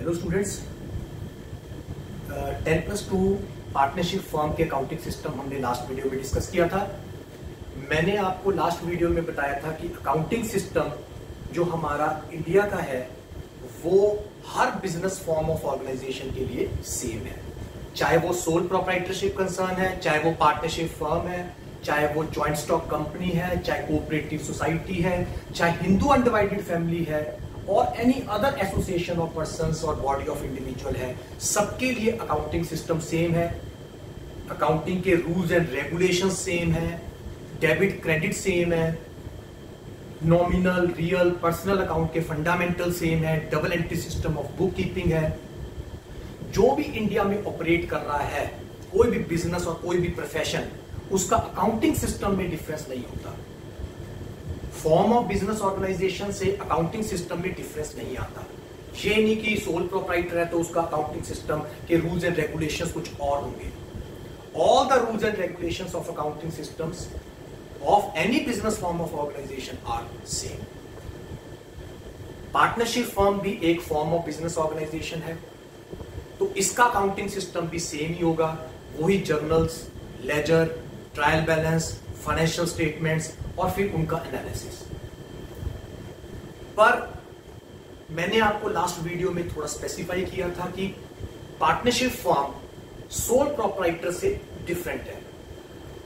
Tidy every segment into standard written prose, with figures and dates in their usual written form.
Hello students, 10+2 partnership firm के accounting system हमने last video में डिस्कस किया था। मैंने आपको लास्ट वीडियो में बताया था कि अकाउंटिंग सिस्टम जो हमारा इंडिया का है वो हर बिजनेस फॉर्म ऑफ ऑर्गेनाइजेशन के लिए सेम है, चाहे वो सोल प्रोप्राइटरशिप कंसर्न है, चाहे वो पार्टनरशिप फर्म है, चाहे वो जॉइंट स्टॉक कंपनी है, चाहे कोऑपरेटिव सोसाइटी है, चाहे हिंदू अनडिवाइडेड फैमिली है और any other association of persons और बॉडी ऑफ इंडिविजुअल है। सबके लिए अकाउंटिंग सिस्टम सेम है, अकाउंटिंग के रूल्स एंड रेगुलेशन सेम है, डेबिट क्रेडिट सेम है, नॉमिनल रियल पर्सनल अकाउंट के फंडामेंटल सेम है, double entry system of book keeping है। जो भी इंडिया में ऑपरेट कर रहा है, कोई भी बिजनेस और कोई भी प्रोफेशन, उसका अकाउंटिंग सिस्टम में डिफरेंस नहीं होता। फॉर्म ऑफ बिजनेस ऑर्गेनाइजेशन से अकाउंटिंग सिस्टम में डिफरेंस नहीं आता। ये नहीं कि सोल प्रोप्राइटर है तो उसका अकाउंटिंग सिस्टम के रूल्स एंड रेगुलेशंस कुछ और होंगे। All the rules and regulations of accounting systems of any business form of organisation are same. Partnership firm भी एक फॉर्म ऑफ बिजनेस ऑर्गेनाइजेशन है, तो इसका अकाउंटिंग सिस्टम भी सेम ही होगा। वही journals, ledger, trial balance, financial statements और फिर उनका एनालिसिस। पर मैंने आपको लास्ट वीडियो में थोड़ा स्पेसिफाई किया था कि पार्टनरशिप फर्म सोल प्रोप्राइटर से डिफरेंट है।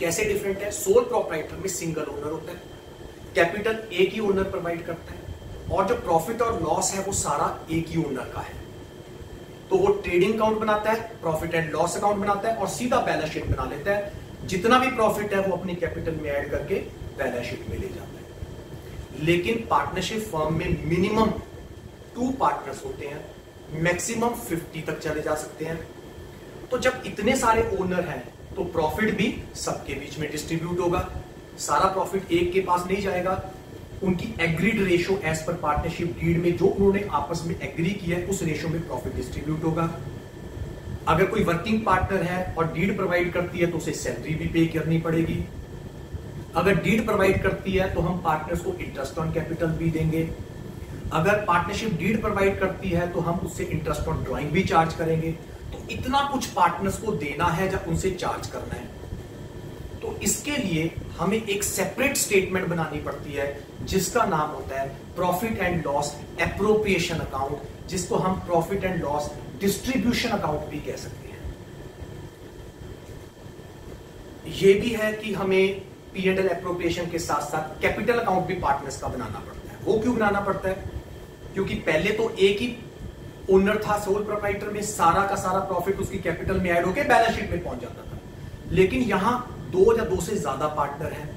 कैसे डिफरेंट है? सोल प्रोप्राइटर में सिंगल ओनर होता है, कैपिटल एक ही ओनर प्रोवाइड करता है और जो प्रॉफिट और लॉस है वो सारा एक ही ओनर का है। तो वो ट्रेडिंग अकाउंट बनाता है, प्रॉफिट एंड लॉस अकाउंट बनाता है और सीधा बैलेंस शीट बना लेता है। जितना भी प्रॉफिट है वो अपनी कैपिटल में ऐड करके बैलेंस शीट में ले जाता है। लेकिन पार्टनरशिप फर्म में मिनिमम 2 पार्टनर्स होते हैं, मैक्सिमम 50 तक चले जा सकते हैं। तो जब इतने सारे ओनर हैं तो प्रॉफिट भी सबके बीच में डिस्ट्रीब्यूट होगा। सारा प्रॉफिट एक के पास नहीं जाएगा। उनकी agreed ratio as per partnership deed में जो उन्होंने आपस में एग्री किया है उस रेशो में प्रॉफिट डिस्ट्रीब्यूट होगा। अगर कोई वर्किंग पार्टनर है और डीड प्रोवाइड करती है तो उसे सैलरी भी पे करनी पड़ेगी। अगर डीड प्रोवाइड करती है तो हम पार्टनर्स को इंटरेस्ट ऑन कैपिटल भी देंगे। अगर पार्टनरशिप डीड प्रोवाइड करती है तो हम उससे इंटरेस्ट ऑन ड्राइंग भी चार्ज करेंगे। तो इतना कुछ पार्टनर्स को देना है जब उनसे चार्ज करना है, तो इसके लिए हमें एक सेपरेट स्टेटमेंट बनानी पड़ती है जिसका नाम होता है profit and loss appropriation account, जिसको हम profit and loss distribution account भी कह सकते हैं। यह भी है कि हमें P&L एप्रोप्रिएशन के साथ साथ कैपिटल अकाउंट भी पार्टनर्स का बनाना पड़ता है। वो क्यों बनाना पड़ता है? क्योंकि पहले तो एक ही ओनर था सोल प्रोप्राइटर में, सारा का सारा प्रॉफिट उसकी कैपिटल में ऐड होकर बैलेंस शीट में पहुंच जाता था। लेकिन यहां 2 या 2 से ज्यादा पार्टनर हैं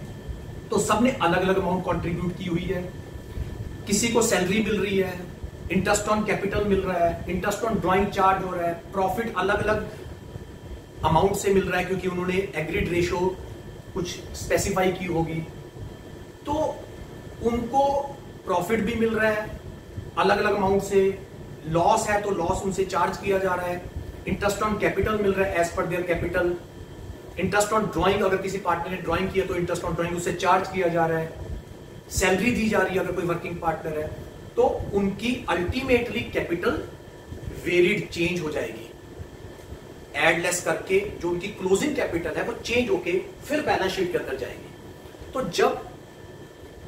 तो सबने अलग अलग अमाउंट कंट्रीब्यूट की हुई है। किसी को सैलरी मिल रही है, इंटरेस्ट ऑन कैपिटल मिल रहा है, इंटरेस्ट ऑन ड्राइंग चार्ज हो रहा है, प्रॉफिट अलग अलग अमाउंट से मिल रहा है क्योंकि उन्होंने एग्रीड रेशो कुछ स्पेसिफाई की होगी। तो उनको प्रॉफिट भी मिल रहा है अलग अलग अमाउंट से, लॉस है तो लॉस उनसे चार्ज किया जा रहा है, इंटरेस्ट ऑन कैपिटल मिल रहा है as per their capital, interest on drawing, अगर किसी पार्टनर ने ड्राइंग किया तो इंटरेस्ट ऑन ड्राइंग उससे चार्ज किया जा रहा है, सैलरी दी जा रही है अगर कोई वर्किंग पार्टनर है। तो उनकी अल्टीमेटली कैपिटल वेरिड चेंज हो जाएगी, एड लेस करके जो उनकी क्लोजिंग कैपिटल है वो चेंज होके फिर बैलेंस शीट के अंदर जाएगी। तो जब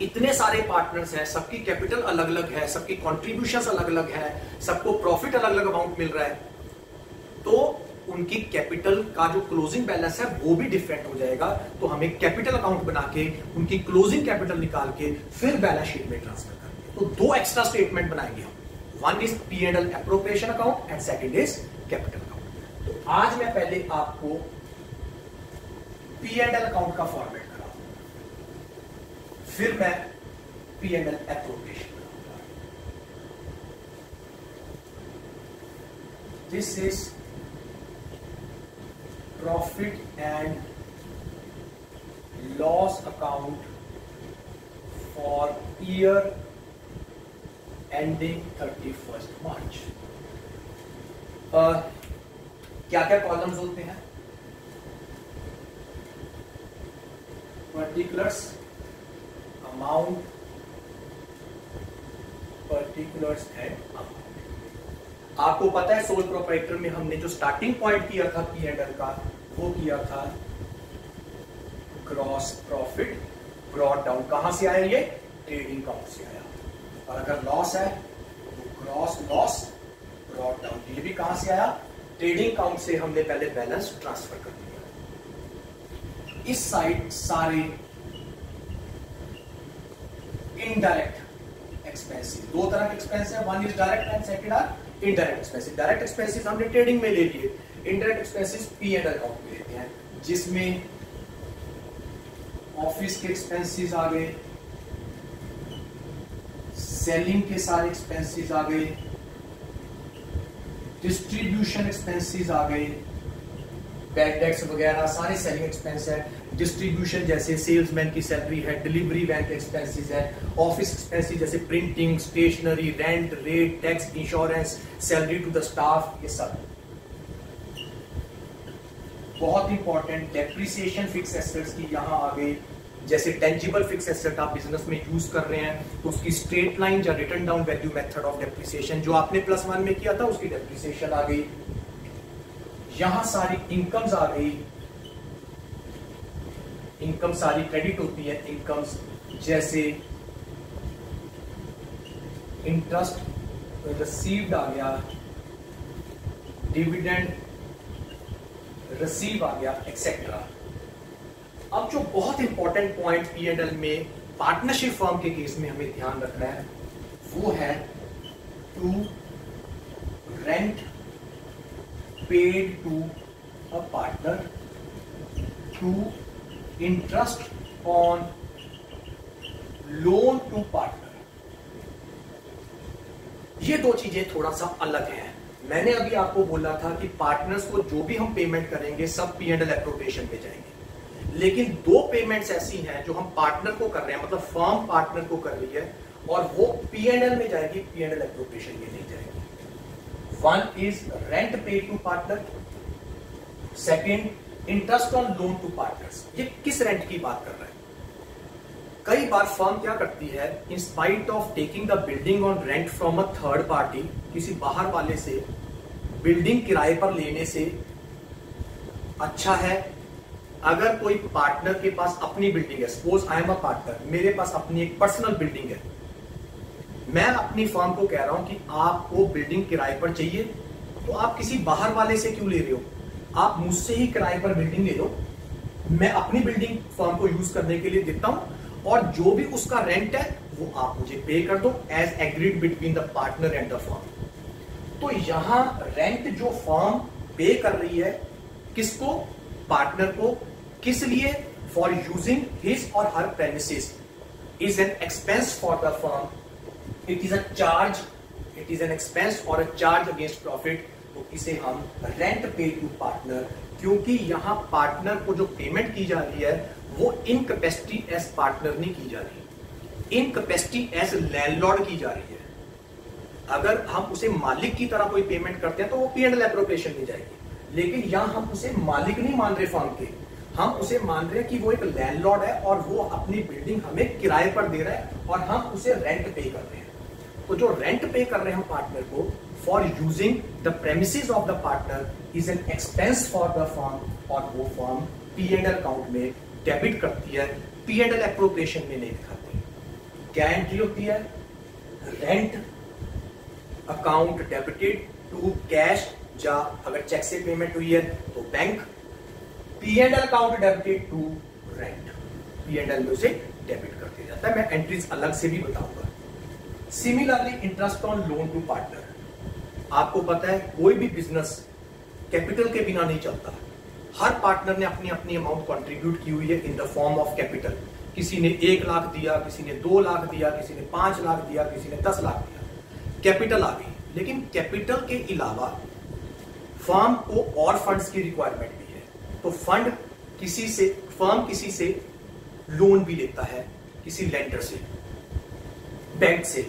इतने सारे पार्टनर्स हैं, सबकी कैपिटल अलग अलग है, सबकी कॉन्ट्रीब्यूशंस अलग अलग है, सबको प्रॉफिट अलग अलग अमाउंट मिल रहा है, तो उनकी कैपिटल का जो क्लोजिंग बैलेंस है वो भी डिफरेंट हो जाएगा। तो हमें कैपिटल अकाउंट बना के उनकी क्लोजिंग कैपिटल निकाल के फिर बैलेंस शीट में ट्रांसफर करेंगे। तो 2 एक्स्ट्रा स्टेटमेंट बनाएंगे हम, one is P&L appropriation account and second is capital account. तो आज मैं पहले आपको P&L अकाउंट का फॉर्मेट कराऊंगा, फिर मैं P&L एप्रोप्रिएशन कराऊंगा। This is profit and loss account for year ending 31 मार्च। क्या क्या कॉलम्स होते हैं? Particulars, amount, particulars and amount. आपको पता है सोल प्रोप्राइटर में हमने जो स्टार्टिंग पॉइंट किया था P&L का, वो किया था ग्रॉस प्रॉफिट ब्रॉट डाउन। कहां से आया ये? ट्रेडिंग अकाउंट से आया। और अगर लॉस है तो ग्रॉस लॉस ब्रॉट डाउन, ये भी कहां से आया? ट्रेडिंग अकाउंट से हमने पहले बैलेंस ट्रांसफर कर दिया। इस साइड सारे इनडायरेक्ट एक्सपेंसेस, दो तरह के एक्सपेंस है, one is direct and second are indirect expenses. Direct expenses हमने ट्रेडिंग में ले लिए, इनडायरेक्ट एक्सपेंसेस P&L अकाउंट में लेते हैं, जिसमें ऑफिस के एक्सपेंसेस आ गए, सेलिंग के सारे एक्सपेंसेस आ गए, डिस्ट्रीब्यूशन एक्सपेंसेस आ गए, बैड डेट्स वगैरह सारे सेलिंग एक्सपेंस है। डिस्ट्रीब्यूशन जैसे सेल्समैन की सैलरी है, डिलीवरी वैन के एक्सपेंसेस है, ऑफिस एक्सपेंसेस जैसे printing, stationery, rent, rate, tax, insurance, salary to the staff, ये सब। बहुत इंपॉर्टेंट डेप्रिसिएशन फिक्स एसेट्स की यहां आ गई। जैसे टेंजिबल फिक्स एसेट आप बिजनेस में यूज कर रहे हैं तो उसकी स्ट्रेट लाइन या return down value method of depreciation, जो आपने +1 में किया था उसकी डेप्रिसिएशन आ गई। यहां सारी इनकम्स आ गई, इनकम सारी क्रेडिट होती है। इनकम्स जैसे इंटरेस्ट रिसीव्ड आ गया, डिविडेंड रिसीव आ गया, एक्सेट्रा। अब जो बहुत इंपॉर्टेंट पॉइंट P&L में पार्टनरशिप फर्म के केस में हमें ध्यान रखना है वो है two rent paid to a partner, two interest on loan to partner. ये दो चीजें थोड़ा सा अलग हैं। मैंने अभी आपको बोला था कि पार्टनर्स को जो भी हम पेमेंट करेंगे सब P&L एप्रोप्रिएशन पे जाएंगे, लेकिन दो पेमेंट्स ऐसी हैं जो हम पार्टनर को कर रहे हैं, मतलब फर्म पार्टनर को कर रही है और वो P&L में जाएगी, P&L एप्रोप्रिएशन में नहीं जाएगी। One is rent paid to partner, second interest on loan to partners. ये किस रेंट की बात कर रहा है? कई बार फर्म क्या करती है, in spite of taking the building on rent from a third party, किसी बाहर वाले से बिल्डिंग किराए पर लेने से अच्छा है अगर कोई पार्टनर के पास अपनी बिल्डिंग है। Suppose I am a partner, मेरे पास अपनी एक पर्सनल बिल्डिंग है, मैं अपनी फर्म को कह रहा हूं कि आपको बिल्डिंग किराए पर चाहिए, तो आप किसी बाहर वाले से क्यों ले रहे हो? आप मुझसे ही किराए पर बिल्डिंग ले लो, मैं अपनी बिल्डिंग फर्म को यूज करने के लिए देता हूं और जो भी उसका रेंट है वो आप मुझे पे कर दो as agreed between the partner and the firm. तो यहां रेंट जो फर्म पे कर रही है किसको? पार्टनर को। किस लिए? फॉर यूजिंग हिज और her premises is an expense for the firm, it is a charge, it is an expense और अ चार्ज अगेंस्ट प्रॉफिट। तो इसे हम रेंट पे टू पार्टनर, क्योंकि यहां पार्टनर को जो पेमेंट की जा रही है वो इन कैपेसिटी एज पार्टनर नहीं की जा रही, इन कैपेसिटी एज लैंडलॉर्ड की जा रही है। अगर हम उसे मालिक की तरह कोई पेमेंट करते हैं तो वो P&L एप्रोप्रिएशन में जाएगी, लेकिन यहां हम उसे मालिक नहीं मान रहे फर्म के, हम उसे मान रहे हैं कि वो एक लैंडलॉर्ड है और वो अपनी बिल्डिंग हमें किराए पर दे रहा है और हम उसे रेंट पे कर रहे हैं। तो जो रेंट पे कर रहे हैं हम पार्टनर को for using the premises of the partner is an expense for the firm, और वो फर्म P&L अकाउंट में डेबिट करती है, P&L एप्रोप्रिएशन में नहीं दिखाती। क्या एंट्री होती है? Rent account debited to cash, या अगर चेक से पेमेंट हुई है तो bank, P&L account debited to rent, P&L में उसे डेबिट कर दिया जाता है। मैं एंट्रीज अलग से भी बताऊंगा। Similarly interest on loan to partner, आपको पता है कोई भी बिजनेस कैपिटल के बिना नहीं चलता। हर पार्टनर ने अपनी अपनी अमाउंट कंट्रीब्यूट की हुई है in the form of capital. किसी ने 1 लाख दिया, किसी ने 2 लाख दिया, किसी ने 5 लाख दिया, किसी ने 10 लाख दिया, कैपिटल आ गई। लेकिन कैपिटल के अलावा फर्म को और फंड्स की रिक्वायरमेंट भी है, तो फर्म किसी से लोन भी लेता है, किसी लेंडर से, बैंक से,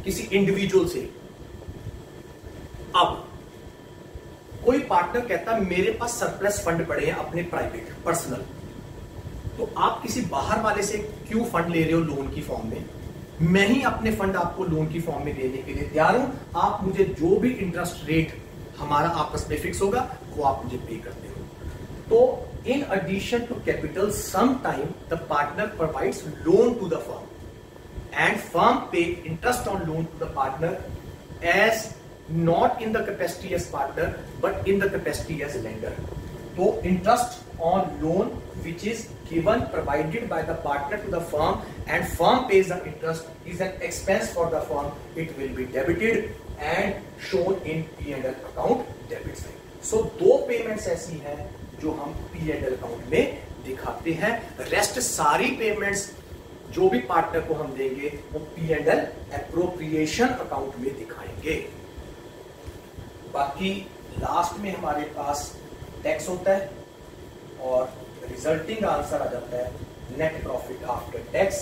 किसी इंडिविजुअल से। अब कोई पार्टनर कहता है मेरे पास सरप्लस फंड पड़े हैं अपने प्राइवेट पर्सनल, तो आप किसी बाहर वाले से क्यों फंड ले रहे हो लोन की फॉर्म में? मैं ही अपने फंड आपको लोन की फॉर्म में देने के लिए तैयार हूं, आप मुझे जो भी इंटरेस्ट रेट हमारा आपस में फिक्स होगा वो आप मुझे पे करते हो। तो in addition to capital some time the partner provides loan to the firm and firm pay interest on loan to the partner as not in the capacity as partner but in the capacity as lender. तो interest on loan which is given provided by the partner to the firm and firm pays the interest is an expense for the firm. It will be debited and shown in P&L account debit side. So दो payments ऐसी हैं जो हम P&L account में दिखाते हैं। Rest सारी payments जो भी पार्टनर को हम देंगे वो P&L appropriation account में दिखाएंगे। बाकी लास्ट में हमारे पास टैक्स होता है और रिजल्टिंग आंसर आ जाता है नेट प्रॉफिट आफ्टर टैक्स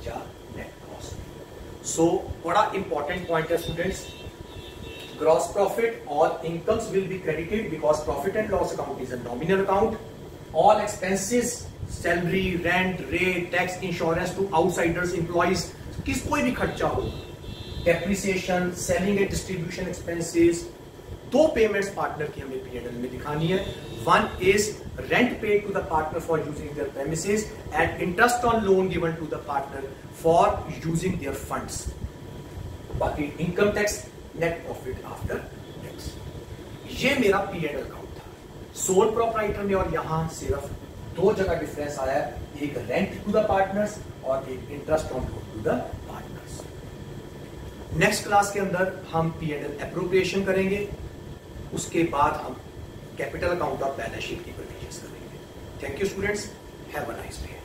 या नेट कॉस्ट। सो बड़ा इंपॉर्टेंट पॉइंट है students, gross profit all incomes will be credited because profit and loss account is a nominal account. All expenses salary rent rate tax insurance to outsiders employees, किस कोई भी खर्चा हो, depreciation selling and distribution expenses, दो payments partner की हमें P&L में दिखानी है। One is rent paid to the partner for using their premises and interest on loan given to the partner for using their funds. बाकी income tax net profit after tax, ये मेरा P&L account था। Sole proprietor में और यहां सिर्फ दो जगह डिफरेंस आया है, एक रेंट टू द पार्टनर्स और एक interest on loan to the partners. Next class के अंदर हम P&L एप्रोप्रिएशन करेंगे, उसके बाद हम कैपिटल अकाउंट और बैलेंस शीट की प्रोविजंस करेंगे। Thank you students, have a nice day.